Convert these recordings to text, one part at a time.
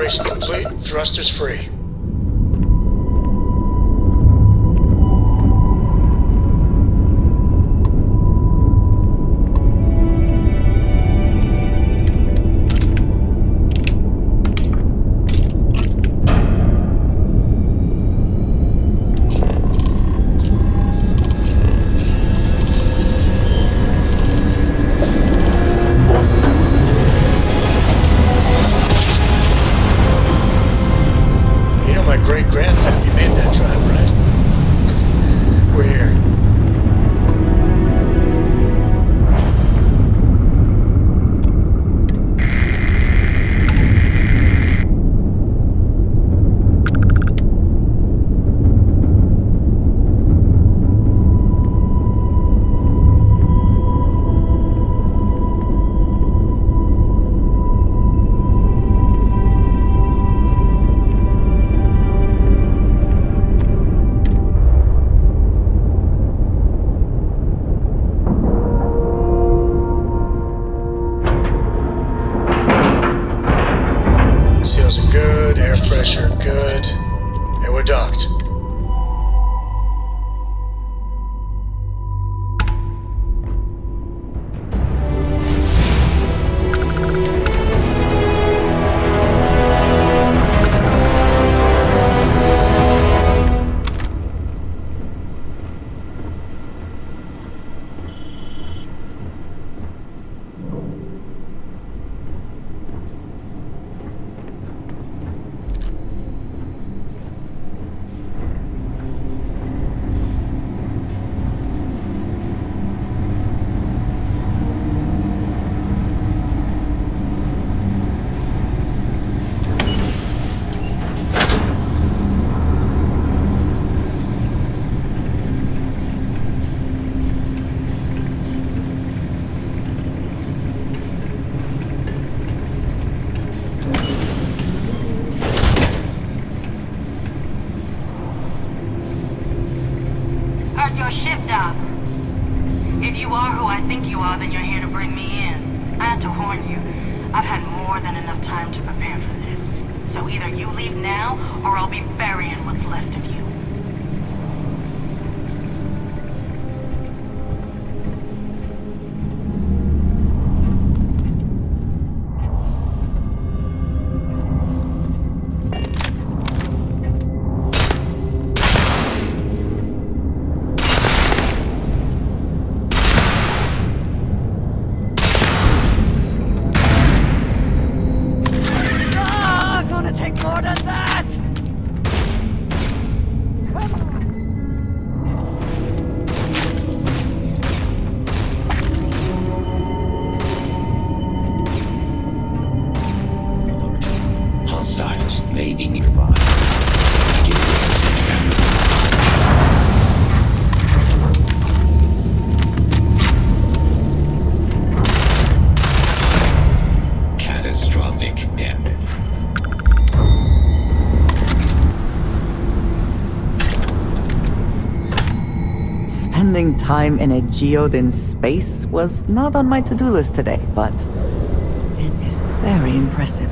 Calibration complete. Thrusters free. Great-grandpappy made that drive, right? We're here. Seals are good, air pressure good, and we're docked. Your ship, Doc. If you are who I think you are, then you're here to bring me in. I had to warn you. I've had more than enough time to prepare for this. So either you leave now, or I'll be burying what's left of you. Hostiles may be nearby. Catastrophic damage. Spending time in a geode in space was not on my to-do list today, but it is very impressive.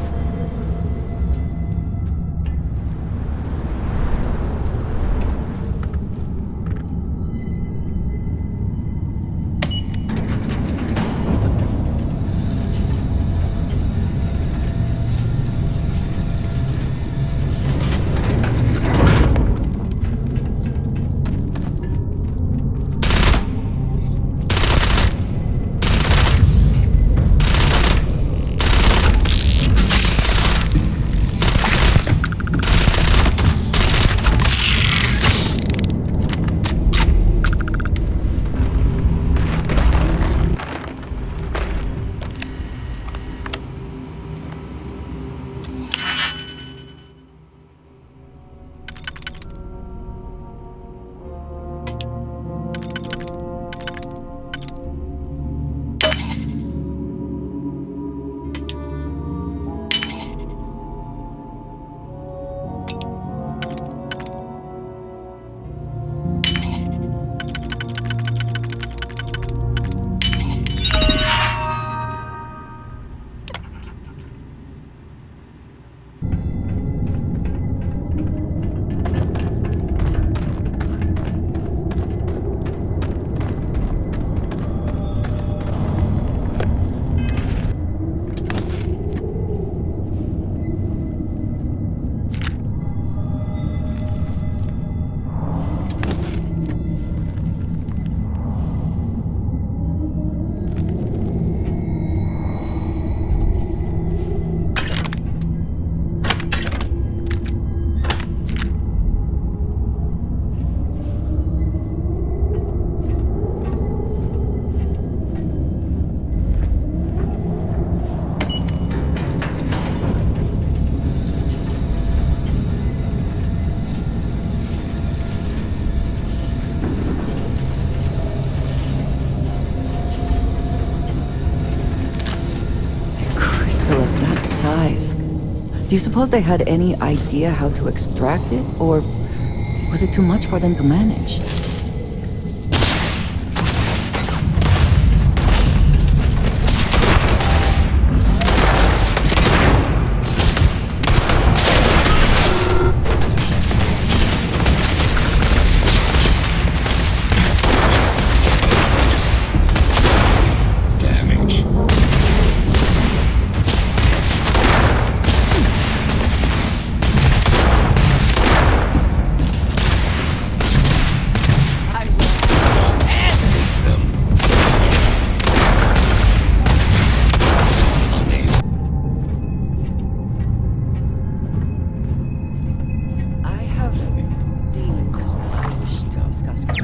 Do you suppose they had any idea how to extract it, or was it too much for them to manage? Damage. System. Unable. I have things I wish to discuss with you.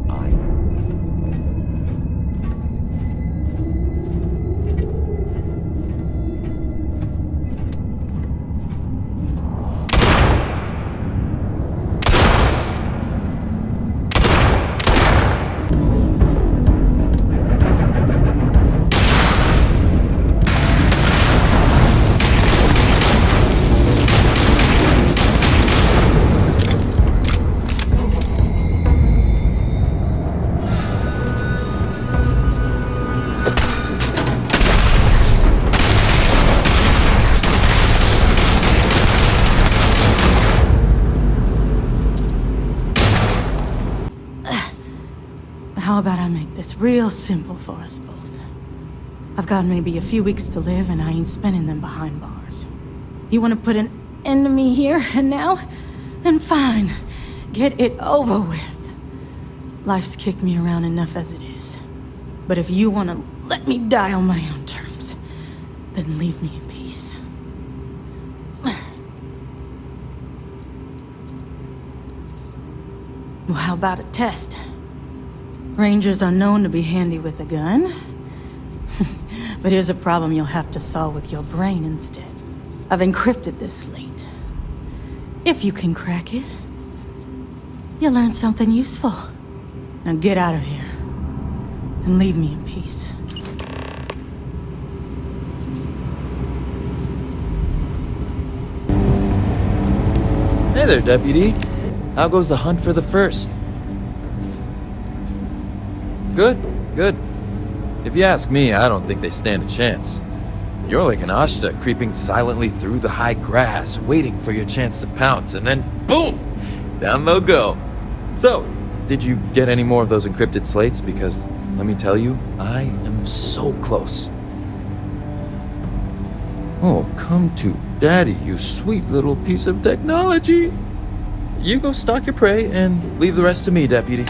I. How about I make this real simple for us both? I've got maybe a few weeks to live, and I ain't spending them behind bars. You want to put an end to me here and now? Then fine. Get it over with. Life's kicked me around enough as it is. But if you want to let me die on my own terms, then leave me in peace. Well, how about a test? Rangers are known to be handy with a gun. But here's a problem you'll have to solve with your brain instead. I've encrypted this slate. If you can crack it, you'll learn something useful. Now get out of here and leave me in peace. Hey there, Deputy. How goes the hunt for the first? Good, good. If you ask me, I don't think they stand a chance. You're like an Ashta creeping silently through the high grass, waiting for your chance to pounce, and then boom! Down they'll go. So, did you get any more of those encrypted slates? Because, let me tell you, I am so close. Oh, come to Daddy, you sweet little piece of technology. You go stalk your prey and leave the rest to me, Deputy.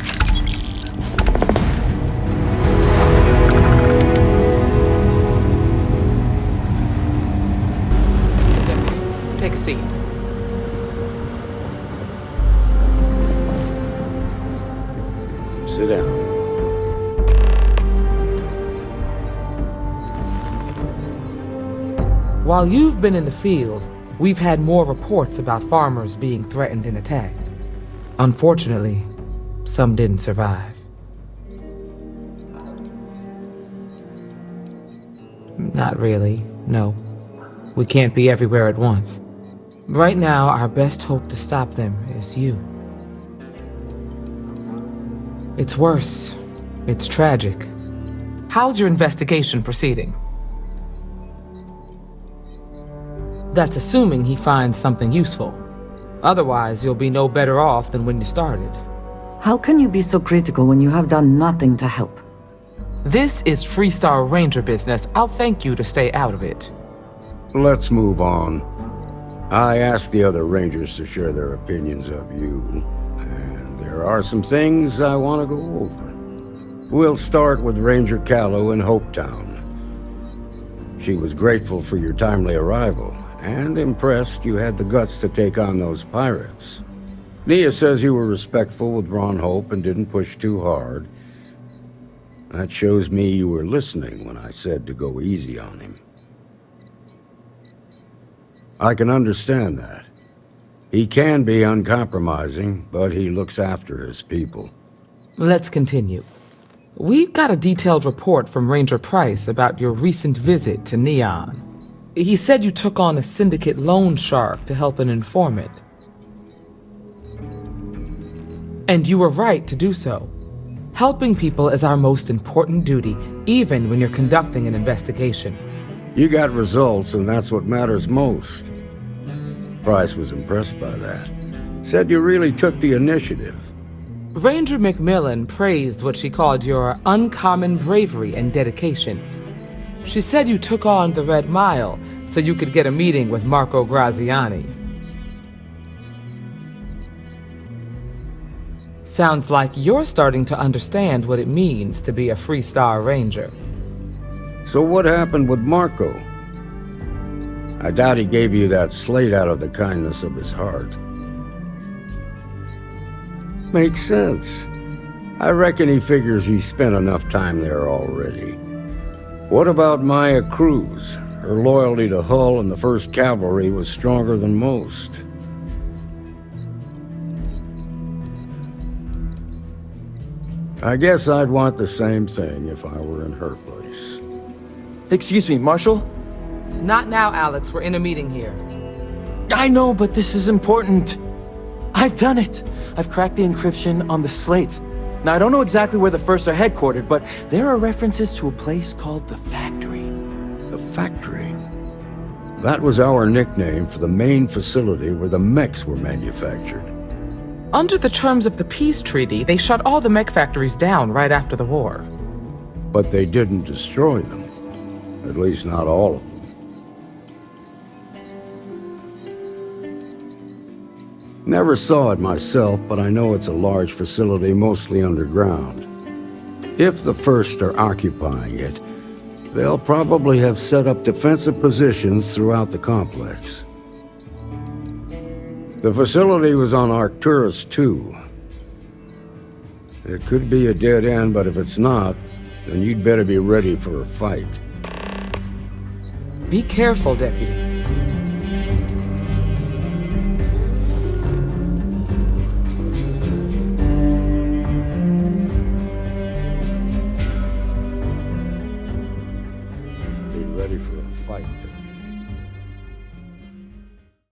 Take a seat. Sit down. While you've been in the field, we've had more reports about farmers being threatened and attacked. Unfortunately, some didn't survive. Not really, no. We can't be everywhere at once. Right now, our best hope to stop them is you. It's worse. It's tragic. How's your investigation proceeding? That's assuming he finds something useful. Otherwise, you'll be no better off than when you started. How can you be so critical when you have done nothing to help? This is Freestar Ranger business. I'll thank you to stay out of it. Let's move on. I asked the other Rangers to share their opinions of you, and there are some things I want to go over. We'll start with Ranger Callow in Hopetown. She was grateful for your timely arrival, and impressed you had the guts to take on those pirates. Nia says you were respectful with Ron Hope and didn't push too hard, That shows me you were listening when I said to go easy on him. I can understand that. He can be uncompromising, but he looks after his people. Let's continue. We got a detailed report from Ranger Price about your recent visit to Neon. He said you took on a syndicate loan shark to help an informant. And you were right to do so. Helping people is our most important duty, even when you're conducting an investigation. You got results, and that's what matters most. Price was impressed by that. Said you really took the initiative. Ranger McMillan praised what she called your uncommon bravery and dedication. She said you took on the Red Mile so you could get a meeting with Marco Graziani. Sounds like you're starting to understand what it means to be a Freestar Ranger. So what happened with Marco? I doubt he gave you that slate out of the kindness of his heart. Makes sense. I reckon he figures he spent enough time there already. What about Maya Cruz? Her loyalty to Hull and the 1st Cavalry was stronger than most. I guess I'd want the same thing if I were in her place. Excuse me, Marshal? Not now, Alex. We're in a meeting here. I know, but this is important. I've done it. I've cracked the encryption on the slates. Now, I don't know exactly where the First are headquartered, but there are references to a place called the Factory. The Factory? That was our nickname for the main facility where the mechs were manufactured. Under the terms of the peace treaty, they shut all the mech factories down right after the war. But they didn't destroy them. At least not all of them. Never saw it myself, but I know it's a large facility mostly underground. If the First are occupying it, they'll probably have set up defensive positions throughout the complex. The facility was on Arcturus 2. It could be a dead end, but if it's not, then you'd better be ready for a fight. Be careful, Deputy.